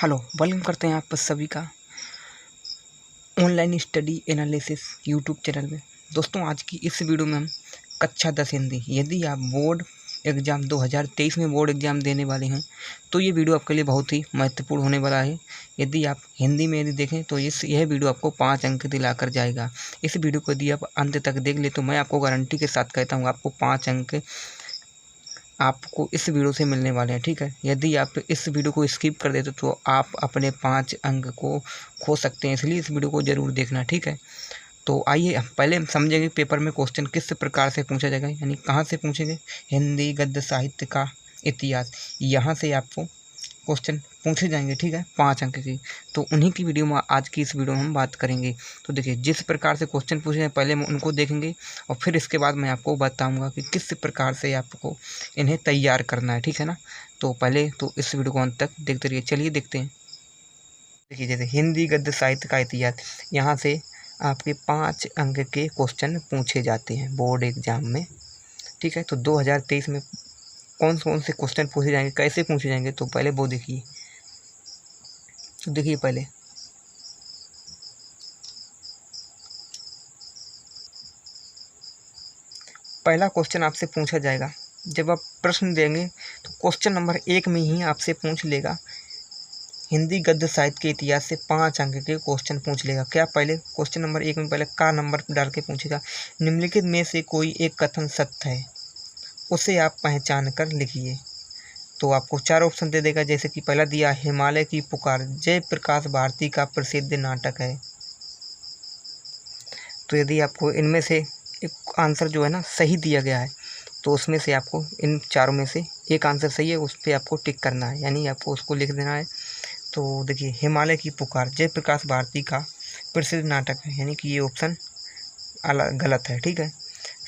Hello, welcome करते हैं आप सभी का online study analysis YouTube channel में। दोस्तों, आज की इस वीडियो में हम कक्षा 10 हिंदी, यदि आप बोर्ड एग्ज़ाम 2023 में बोर्ड एग्ज़ाम देने वाले हैं तो ये वीडियो आपके लिए बहुत ही महत्वपूर्ण होने वाला है। यदि आप हिंदी में यदि देखें तो यह वीडियो आपको 5 अंक दिलाकर जाएगा। इस वीडियो को यदि आप अंत तक देख ले तो मैं आपको गारंटी के साथ कहता हूँ आपको 5 अंक आपको इस वीडियो से मिलने वाले हैं। ठीक है, यदि आप इस वीडियो को स्किप कर देते तो आप अपने 5 अंक को खो सकते हैं, इसलिए इस वीडियो को ज़रूर देखना। ठीक है, तो आइए हम पहले हम समझेंगे पेपर में क्वेश्चन किस प्रकार से पूछा जाएगा, यानी कहाँ से पूछेंगे। हिंदी गद्य साहित्य का इतिहास, यहाँ से आपको क्वेश्चन पूछे जाएंगे। ठीक है, 5 अंक की, तो उन्हीं की वीडियो में आज की इस वीडियो में हम बात करेंगे। तो देखिए, जिस प्रकार से क्वेश्चन पूछे हैं पहले हम उनको देखेंगे और फिर इसके बाद मैं आपको बताऊंगा कि किस प्रकार से आपको इन्हें तैयार करना है। ठीक है ना, तो पहले तो इस वीडियो को अंत तक देखते रहिए। चलिए देखते हैं। देखिए, जैसे हिंदी गद्य साहित्य का इतिहास, यहाँ से आपके 5 अंक के क्वेश्चन पूछे जाते हैं बोर्ड एग्जाम में। ठीक है, तो 2023 में कौन कौन से क्वेश्चन पूछे जाएंगे, कैसे पूछे जाएंगे, तो पहले वो देखिए। तो देखिए, पहला क्वेश्चन आपसे पूछा जाएगा। जब आप प्रश्न देंगे तो क्वेश्चन नंबर 1 में ही आपसे पूछ लेगा, हिंदी गद्य साहित्य के इतिहास से 5 अंक के क्वेश्चन पूछ लेगा। क्या पहले क्वेश्चन नंबर 1 में पहले का नंबर डाल के पूछेगा, निम्नलिखित में से कोई एक कथन सत्य है, उसे आप पहचान कर लिखिए। तो आपको 4 ऑप्शन दे देगा, जैसे कि पहला दिया हिमालय की पुकार जयप्रकाश भारती का प्रसिद्ध नाटक है। तो यदि आपको इनमें से एक आंसर जो है ना सही दिया गया है तो उसमें से आपको इन चारों में से एक आंसर सही है, उस पर आपको टिक करना है, यानी आपको उसको लिख देना है। तो देखिए, हिमालय की पुकार जयप्रकाश भारती का प्रसिद्ध नाटक है, यानी कि ये ऑप्शन गलत है। ठीक है,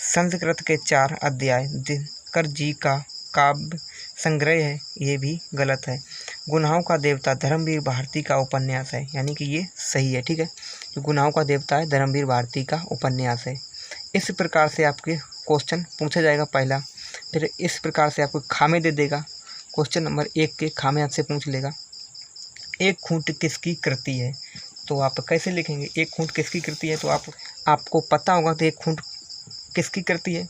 संस्कृत के 4 अध्याय दिनकर जी का काव्य संग्रह है, ये भी गलत है। गुनाहों का देवता धर्मवीर भारती का उपन्यास है, यानी कि ये सही है। ठीक है, जो गुनाहों का देवता है धर्मवीर भारती का उपन्यास है। इस प्रकार से आपके क्वेश्चन पूछा जाएगा पहला। फिर इस प्रकार से आपको खामे दे देगा, क्वेश्चन नंबर 1 के खामे आपसे पूछ लेगा, एक खूंट किसकी कृति है। तो आप कैसे लिखेंगे, एक खूंट किसकी कृति है, तो आपको पता होगा तो एक खूंट किसकी कृति है,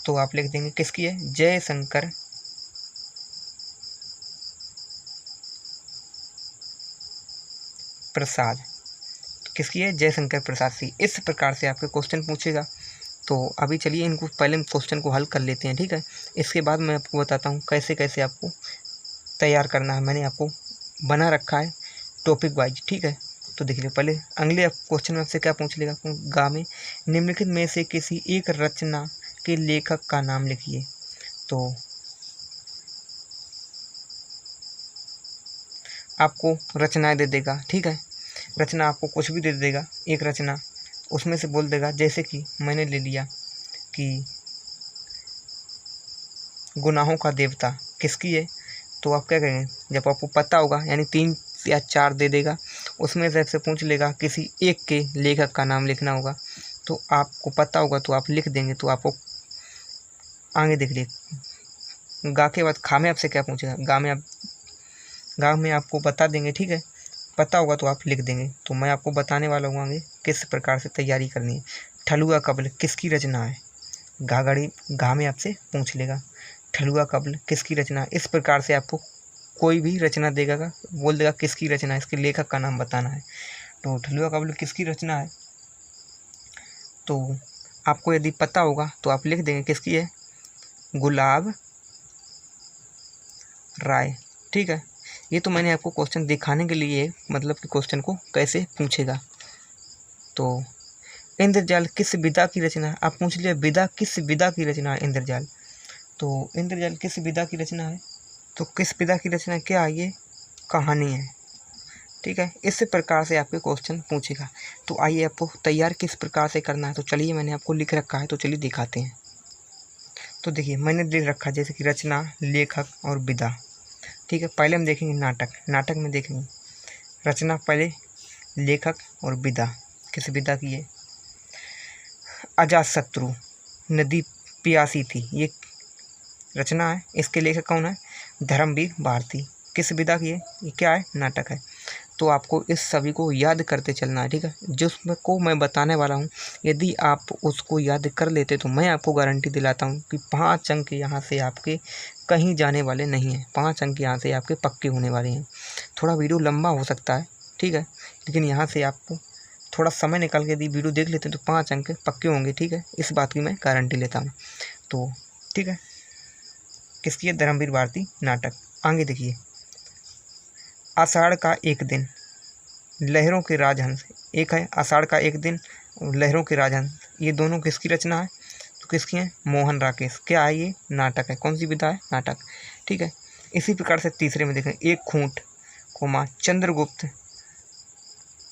तो आप लिख देंगे किसकी है, जयशंकर प्रसाद। किसकी है, जयशंकर प्रसाद सी। इस प्रकार से आपके क्वेश्चन पूछेगा। तो अभी चलिए इनको पहले क्वेश्चन को हल कर लेते हैं। ठीक है, इसके बाद मैं आपको बताता हूँ कैसे कैसे आपको तैयार करना है। मैंने आपको बना रखा है टॉपिक वाइज। ठीक है, तो देखिए, पहले अगले क्वेश्चन में आपसे क्या पूछ लेगा, गा में निम्नलिखित में से किसी एक रचना के लेखक का नाम लिखिए। तो आपको रचनाएं दे देगा। ठीक है, रचना आपको कुछ भी दे देगा, एक रचना उसमें से बोल देगा, जैसे कि मैंने ले लिया कि गुनाहों का देवता किसकी है। तो आप क्या करेंगे, जब आपको पता होगा, यानी 3 या 4 दे देगा, उसमें से आपसे पूछ लेगा किसी एक के लेखक का नाम लिखना होगा। तो आपको पता होगा तो आप लिख देंगे। तो आपको आगे देख लीजिए, गा के बाद खा में आपसे क्या पूछेगा, गा में आपको बता देंगे। ठीक है, पता होगा तो आप लिख देंगे। तो मैं आपको बताने वाला हूँ आगे किस प्रकार से तैयारी करनी है। ठलुआ कब्ल किसकी रचना है, गा में आपसे पूछ लेगा ठलुआ कब्ल किसकी रचना है। इस प्रकार से आपको कोई भी रचना देगा, बोल देगा किसकी रचना है, इसके लेखक का नाम बताना है। तो ठलुआ कब्ल किसकी रचना है, तो आपको यदि पता होगा तो आप लिख देंगे किसकी है, गुलाब राय। ठीक है, ये तो मैंने आपको क्वेश्चन दिखाने के लिए, मतलब कि क्वेश्चन को कैसे पूछेगा। तो इंद्रजाल किस विधा की रचना है, आप पूछ लिया विधा किस विधा की रचना है इंद्रजाल। तो इंद्रजाल किस विधा की रचना है, तो किस विधा की रचना क्या है, ये कहानी है। ठीक है, इस प्रकार से आपके क्वेश्चन पूछेगा। तो आइए आपको तैयार किस प्रकार से करना है, तो चलिए मैंने आपको लिख रखा है, तो चलिए दिखाते हैं। तो देखिए, मैंने लिख रखा है जैसे कि रचना, लेखक और विधा। ठीक है, पहले हम देखेंगे नाटक में देखेंगे रचना पहले, लेखक और विधा किस विधा की है। अजातशत्रु नदी प्यासी थी, ये रचना है। इसके लेखक कौन है, धर्मवीर भारती। किस विधा की है, ये क्या है, नाटक है। तो आपको इस सभी को याद करते चलना है, ठीक है। जिसको मैं बताने वाला हूँ यदि आप उसको याद कर लेते तो मैं आपको गारंटी दिलाता हूँ कि 5 अंक यहाँ से आपके कहीं जाने वाले नहीं हैं। 5 अंक यहाँ से आपके पक्के होने वाले हैं। थोड़ा वीडियो लंबा हो सकता है, ठीक है, लेकिन यहाँ से आपको थोड़ा समय निकाल के यदि वीडियो देख लेते हैं तो 5 अंक पक्के होंगे, ठीक है। इस बात की मैं गारंटी लेता हूँ। तो ठीक है, किसकी है, धर्मवीर भारती नाटक। आगे देखिए, आषाढ़ का एक दिन, लहरों के राजहंस। एक है आषाढ़ का एक दिन, लहरों के राजहंस, ये दोनों किसकी रचना है, तो किसकी है, मोहन राकेश। क्या है, ये नाटक है। कौन सी विधा है, नाटक, ठीक है। इसी प्रकार से तीसरे में देखें, एक खूंट कोमा चंद्रगुप्त,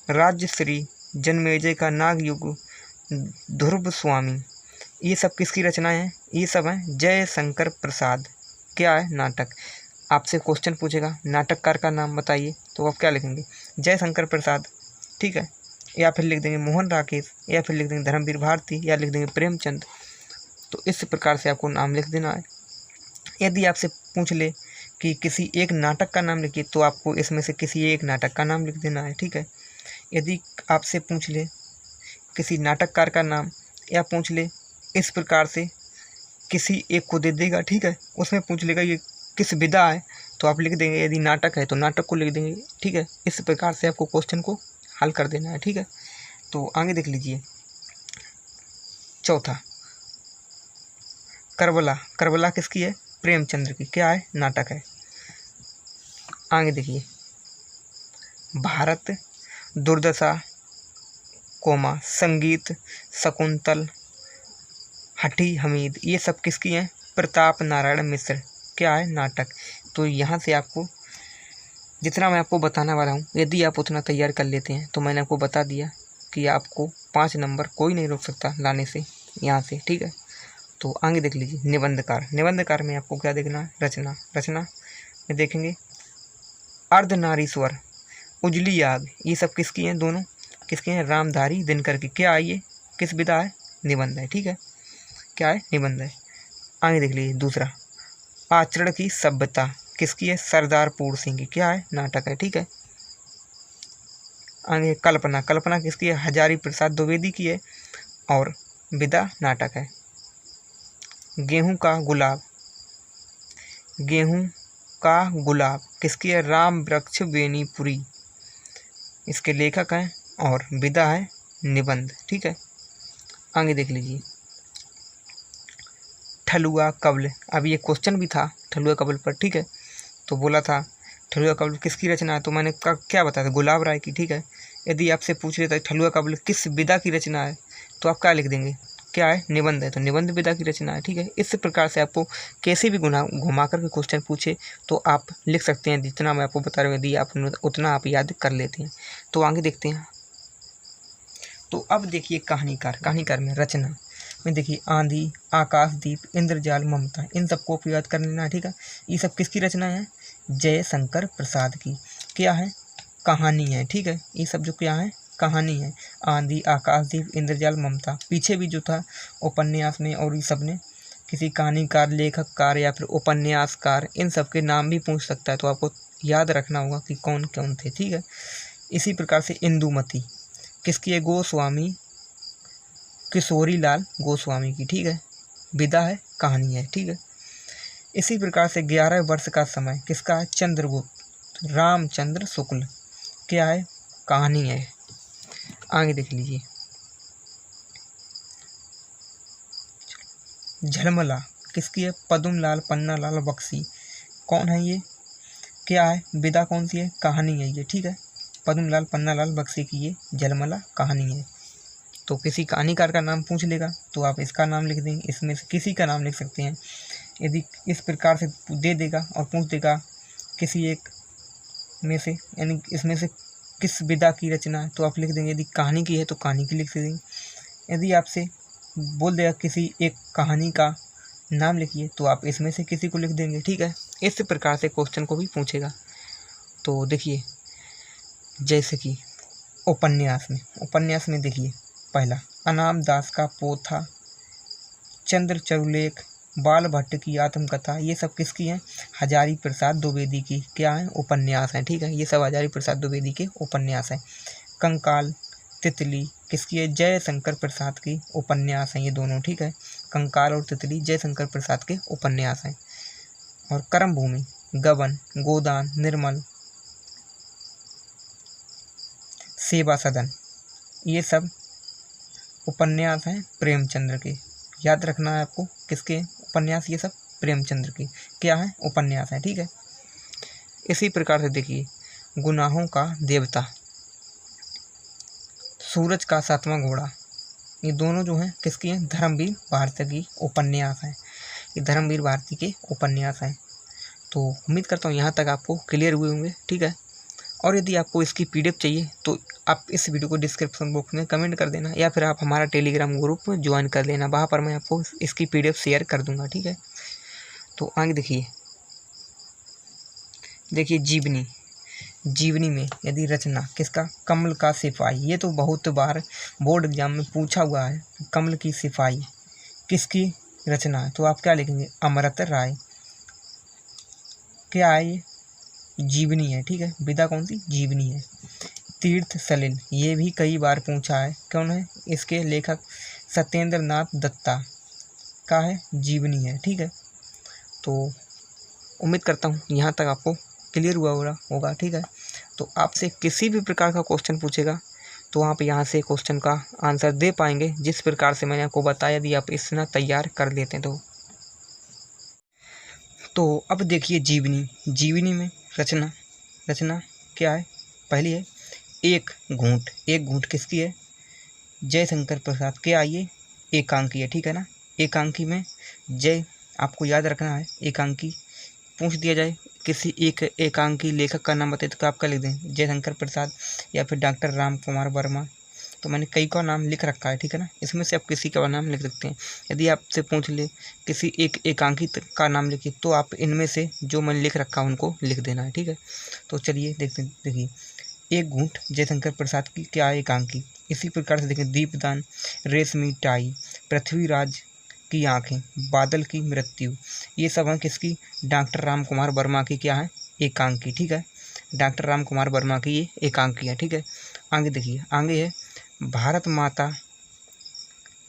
राजश्री, जन्मेजय का नागयुग, ध्रुव स्वामी, ये सब किसकी रचनाएं हैं, ये सब हैं जय शंकर प्रसाद। क्या है, नाटक। आपसे क्वेश्चन पूछेगा नाटककार का नाम बताइए, तो आप क्या लिखेंगे, जय शंकर प्रसाद, ठीक है, या फिर लिख देंगे मोहन राकेश, या फिर लिख देंगे धर्मवीर भारती, या लिख देंगे प्रेमचंद। तो इस प्रकार से आपको नाम लिख देना है। यदि आपसे पूछ ले कि किसी एक नाटक का नाम लिखिए, तो आपको इसमें से किसी एक नाटक का नाम लिख देना है, ठीक है। यदि आपसे पूछ ले किसी नाटककार का नाम, या पूछ ले इस प्रकार से किसी एक को दे देगा, ठीक है, उसमें पूछ लेगा ये किस विधा है, तो आप लिख देंगे, यदि नाटक है तो नाटक को लिख देंगे, ठीक है। इस प्रकार से आपको क्वेश्चन को हल कर देना है, ठीक है। तो आगे देख लीजिए, चौथा, करबला। करबला किसकी है, प्रेमचंद्र की। क्या है, नाटक है। आगे देखिए, भारत दुर्दशा कोमा संगीत शकुंतल हठी हमीद, ये सब किसकी हैं, प्रताप नारायण मिश्र। क्या है, नाटक। तो यहाँ से आपको जितना मैं आपको बताने वाला हूँ, यदि आप उतना तैयार कर लेते हैं तो मैंने आपको बता दिया कि आपको 5 नंबर कोई नहीं रोक सकता लाने से यहाँ से, ठीक है। तो आगे देख लीजिए, निबंधकार। निबंधकार में आपको क्या देखना है, रचना। रचना में देखेंगे अर्धनारीश्वर, उजली आग, ये सब किसकी हैं, दोनों किसके हैं, रामधारी दिनकर की। क्या है, ये किस विधा है, निबंध है, ठीक है। क्या है, निबंध है। आगे देख लीजिए, दूसरा, आचरण की सभ्यता, किसकी है, सरदार पूर्ण सिंह की। क्या है, नाटक है, ठीक है। आगे कल्पना। कल्पना किसकी है, हजारी प्रसाद द्विवेदी की है, और विधा नाटक है। गेहूं का गुलाब। गेहूं का गुलाब किसकी है, राम वृक्ष बेनीपुरी, इसके लेखक हैं, और विधा है निबंध, ठीक है। आगे देख लीजिए, ठलुआ कब्ल। अब ये क्वेश्चन भी था ठलुआ कब्ल पर, ठीक है। तो बोला था ठलुआ कब्ल किसकी रचना है, तो मैंने क्या बताया था, गुलाब राय की, ठीक है। यदि आपसे पूछ लेता है ठलुआ कब्ल किस विधा की रचना है, तो आप क्या लिख देंगे, क्या है, निबंध है, तो निबंध विधा की रचना है, ठीक है। इस प्रकार से आपको कैसे भी घुमा कर के क्वेश्चन पूछे तो आप लिख सकते हैं, जितना मैं आपको बता रहा हूँ, यदि आप उतना आप याद कर लेते हैं। तो आगे देखते हैं। तो अब देखिए कहानीकार। कहानीकार में रचना में देखिए, आंधी, आकाशदीप, इंद्रजाल, ममता, इन सबको आप याद कर लेना है, ठीक है। ये सब किसकी रचना है, जय शंकर प्रसाद की। क्या है, कहानी है, ठीक है। ये सब जो क्या है, कहानी है। आंधी, आकाशदीप, इंद्रजाल, ममता, पीछे भी जो था उपन्यास में, और ये सब ने किसी कहानीकार, लेखककार या फिर उपन्यासकार, इन सब के नाम भी पूछ सकता है, तो आपको याद रखना होगा कि कौन कौन थे, ठीक है। इसी प्रकार से इंदुमती किसकी है, गोस्वामी किशोरी लाल गोस्वामी की, ठीक है। विधा है, कहानी है, ठीक है। इसी प्रकार से 11 वर्ष का समय किसका है, चंद्रगुप्त रामचंद्र शुक्ल। क्या है, कहानी है। आगे देख लीजिए, झलमला किसकी है, पद्मलाल पन्नालाल बख्शी। कौन है ये, क्या है, विधा कौन सी है, कहानी है ये, ठीक है। पद्मलाल पन्नालाल बख्शी की ये झलमला कहानी है। तो किसी कहानीकार का नाम पूछ लेगा तो आप इसका नाम लिख देंगे, इसमें से किसी का नाम लिख सकते हैं। यदि इस प्रकार से दे देगा और पूछ देगा किसी एक में से, यानी इसमें से किस विधा की रचना है, तो आप लिख देंगे। यदि कहानी की है तो कहानी की लिख देंगे। यदि आपसे बोल देगा किसी एक कहानी का नाम लिखिए, तो आप इसमें से किसी को लिख देंगे, ठीक है। इस प्रकार से क्वेश्चन को भी पूछेगा। तो देखिए, जैसे कि उपन्यास में देखिए, पहला अनाम दास का पोथा, चंद्र चरुलेख, बाल भट्ट की आत्मकथा, ये सब किसकी हैं? हजारी प्रसाद द्विवेदी की क्या है? उपन्यास हैं। ठीक है, ये सब हजारी प्रसाद द्विवेदी के उपन्यास हैं। कंकाल तितली किसकी है? जयशंकर प्रसाद की उपन्यास हैं ये दोनों। ठीक है, कंकाल और तितली जयशंकर प्रसाद के उपन्यास हैं। और कर्म भूमि, गबन, गोदान, निर्मल, सेवा सदन, ये सब उपन्यास हैं प्रेमचंद्र के। याद रखना है आपको, किसके उपन्यास? ये सब प्रेमचंद्र के क्या है? उपन्यास हैं। ठीक है, इसी प्रकार से देखिए, गुनाहों का देवता, सूरज का सातवां घोड़ा, ये दोनों जो हैं किसकी हैं? धर्मवीर भारती की उपन्यास हैं। ये धर्मवीर भारती के उपन्यास हैं। तो उम्मीद करता हूँ यहाँ तक आपको क्लियर हुए होंगे। ठीक है, और यदि आपको इसकी पीडीएफ चाहिए तो आप इस वीडियो को डिस्क्रिप्शन बॉक्स में कमेंट कर देना, या फिर आप हमारा टेलीग्राम ग्रुप में ज्वाइन कर लेना, वहाँ पर मैं आपको इसकी पीडीएफ शेयर कर दूँगा। ठीक है, तो आगे देखिए जीवनी, जीवनी में यदि रचना किसका? कमल का सिपाही। ये तो बहुत बार बोर्ड एग्जाम में पूछा हुआ है, कमल की सिपाही किसकी रचना है? तो आप क्या लिखेंगे? अमृत राय। क्या है ये? जीवनी है। ठीक है, विधा कौन सी? जीवनी है। तीर्थ सलिल, ये भी कई बार पूछा है, कौन है इसके लेखक? सत्येंद्र नाथ दत्ता का है जीवनी है। ठीक है, तो उम्मीद करता हूँ यहाँ तक आपको क्लियर हुआ होगा। ठीक है, तो आपसे किसी भी प्रकार का क्वेश्चन पूछेगा तो आप यहाँ से क्वेश्चन का आंसर दे पाएंगे, जिस प्रकार से मैंने आपको बताया। यदि आप इतना तैयार कर लेते हैं तो अब देखिए जीवनी, जीवनी में रचना क्या है? पहली है एक घूंट। एक घूंट किसकी है? जयशंकर प्रसाद। क्या ये? एकांकी है। ठीक है ना, एकांकी में जय, आपको याद रखना है, एकांकी पूछ दिया जाए किसी एक एकांकी लेखक का नाम बताए तो आप क्या लिख दें? जयशंकर प्रसाद या फिर डॉक्टर राम कुमार वर्मा। तो मैंने कई का नाम लिख रखा है। ठीक है ना, इसमें से आप किसी का नाम लिख सकते हैं। यदि आपसे पूछ ले किसी एक एकांकी का नाम लिखिए तो आप इनमें से जो मैंने लिख रखा है उनको लिख देना है। ठीक है, तो चलिए देखिए एक घूंट जयशंकर प्रसाद की क्या है? एकांकी। इसी प्रकार से देखें दीपदान, रेशमी टाई, पृथ्वीराज की आंखें, बादल की मृत्यु, ये सब हैं किसकी? डॉक्टर राम कुमार वर्मा की क्या है? एकांकी। ठीक है, डॉक्टर राम कुमार वर्मा की ये एकांकी है। ठीक है, आगे देखिए, आगे है भारत माता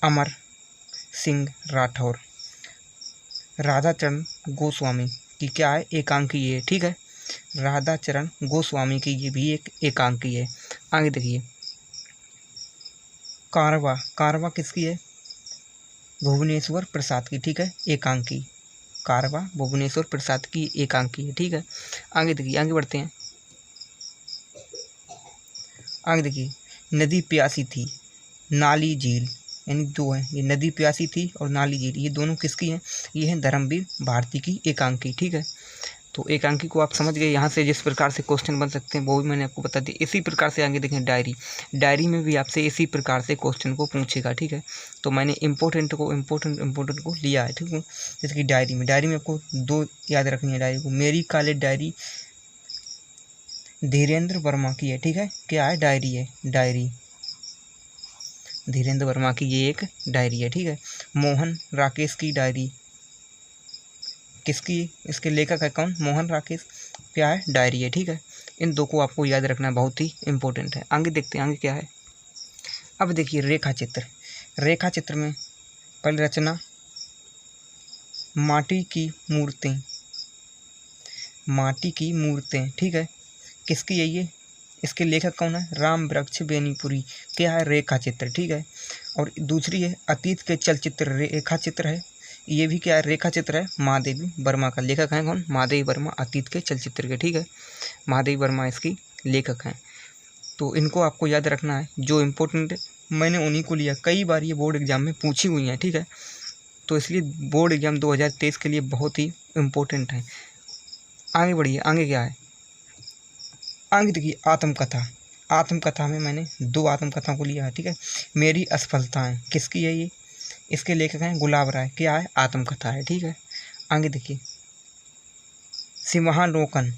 अमर सिंह राठौर, राधाचरण गोस्वामी की क्या है? एकांकी है। ठीक है, राधाचरण गोस्वामी की ये भी एक एकांकी है। आगे देखिए कारवा, कारवा किसकी है? भुवनेश्वर प्रसाद की। ठीक है, एकांकी। कारवा भुवनेश्वर प्रसाद की एकांकी है। ठीक है, आगे देखिए, आगे बढ़ते हैं। आगे देखिए नदी प्यासी थी, नाली झील, यानी दो हैं ये, नदी प्यासी थी और नाली झील, ये दोनों किसकी हैं? ये हैं धर्मवीर भारती की एकांकी। ठीक है, तो एकांकी को आप समझ गए। यहाँ से जिस प्रकार से क्वेश्चन बन सकते हैं वो भी मैंने आपको बता दिया। इसी प्रकार से आगे देखें डायरी, डायरी में भी आपसे इसी प्रकार से क्वेश्चन को पूछेगा। ठीक है, तो मैंने इम्पोर्टेंट को लिया है। ठीक है, जैसे कि डायरी में आपको दो याद रखनी है डायरी को। मेरी कॉलेज डायरी धीरेन्द्र वर्मा की है। ठीक है, क्या है? डायरी है, डायरी धीरेन्द्र वर्मा की ये एक डायरी है। ठीक है, मोहन राकेश की डायरी किसकी? इसके लेखक है कौन? मोहन राकेश, क्या है? डायरी है। ठीक है, इन दो को आपको याद रखना बहुत ही इम्पोर्टेंट है। आगे देखते हैं आगे क्या है। अब देखिए रेखा चित्र, रेखा चित्र में पहले रचना माटी की मूर्तें, माटी की मूर्तें। ठीक है, किसकी है ये? इसके लेखक कौन है? राम वृक्ष बेनीपुरी, क्या है? रेखा चित्र। ठीक है, और दूसरी है अतीत के चलचित्र, रेखा चित्र है, ये भी क्या है? रेखा चित्र है, महादेवी वर्मा का। लेखक हैं कौन? महादेवी वर्मा, अतीत के चलचित्र के। ठीक है, महादेवी वर्मा इसकी लेखक हैं। तो इनको आपको याद रखना है, जो इम्पोर्टेंट मैंने उन्हीं को लिया। कई बार ये बोर्ड एग्जाम में पूछी हुई हैं। ठीक है, तो इसलिए बोर्ड एग्जाम 2023 के लिए बहुत ही इम्पोर्टेंट है। आगे बढ़िए, आगे क्या है? आगे देखिए आत्मकथा, आत्मकथा में मैंने दो आत्मकथाओं को लिया है। ठीक है, मेरी असफलताएं, किसकी है ये? इसके लेखक हैं गुलाब राय, क्या है? आत्मकथा है। ठीक है, आगे देखिए सिंहावलोकन,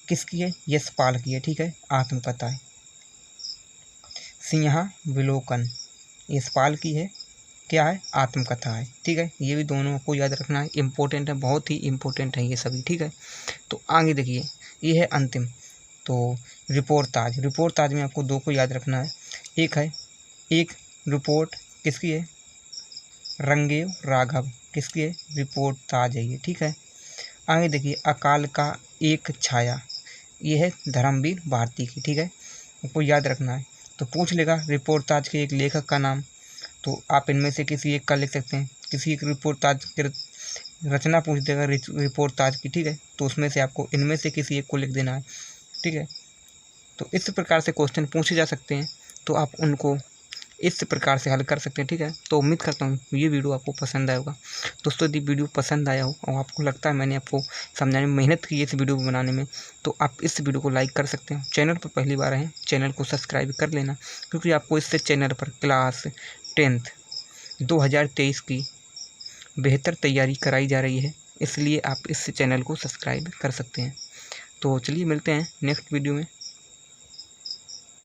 किसकी है? यशपाल की है। ठीक है, आत्मकथा है। सिंहावलोकन यशपाल की है, क्या है, आत्मकथा है। ठीक है, ये भी दोनों को याद रखना है, इम्पोर्टेंट है, बहुत ही इम्पोर्टेंट है ये सभी। ठीक है, तो आगे देखिए, ये है अंतिम, तो रिपोर्टाज। रिपोर्टाज में आपको दो को याद रखना है। एक रिपोर्ट किसकी है, रंगेव राघव, किसकी है, रिपोर्टाज है ये। ठीक है, आगे देखिए, अकाल का एक छाया, ये है धर्मवीर भारती की। ठीक है, आपको याद रखना है। तो पूछ लेगा रिपोर्टाज के एक लेखक का नाम, तो आप इनमें से किसी एक का लिख सकते हैं। किसी एक रिपोर्टाज की रचना पूछ देगा रिपोर्टाज की। ठीक है, तो उसमें से आपको इनमें से किसी एक को लिख देना है। ठीक है, तो इस प्रकार से क्वेश्चन पूछे जा सकते हैं, तो आप उनको इस प्रकार से हल कर सकते हैं। ठीक है, तो उम्मीद करता हूँ ये वीडियो आपको पसंद आया होगा। दोस्तों यदि वीडियो पसंद आया हो और आपको लगता है मैंने आपको समझाने में मेहनत की इस वीडियो को बनाने में, तो आप इस वीडियो को लाइक कर सकते हैं। चैनल पर पहली बार हैं, चैनल को सब्सक्राइब कर लेना, क्योंकि आपको इससे चैनल पर क्लास 10th 2023 की बेहतर तैयारी कराई जा रही है, इसलिए आप इस चैनल को सब्सक्राइब कर सकते हैं। तो चलिए मिलते हैं नेक्स्ट वीडियो में।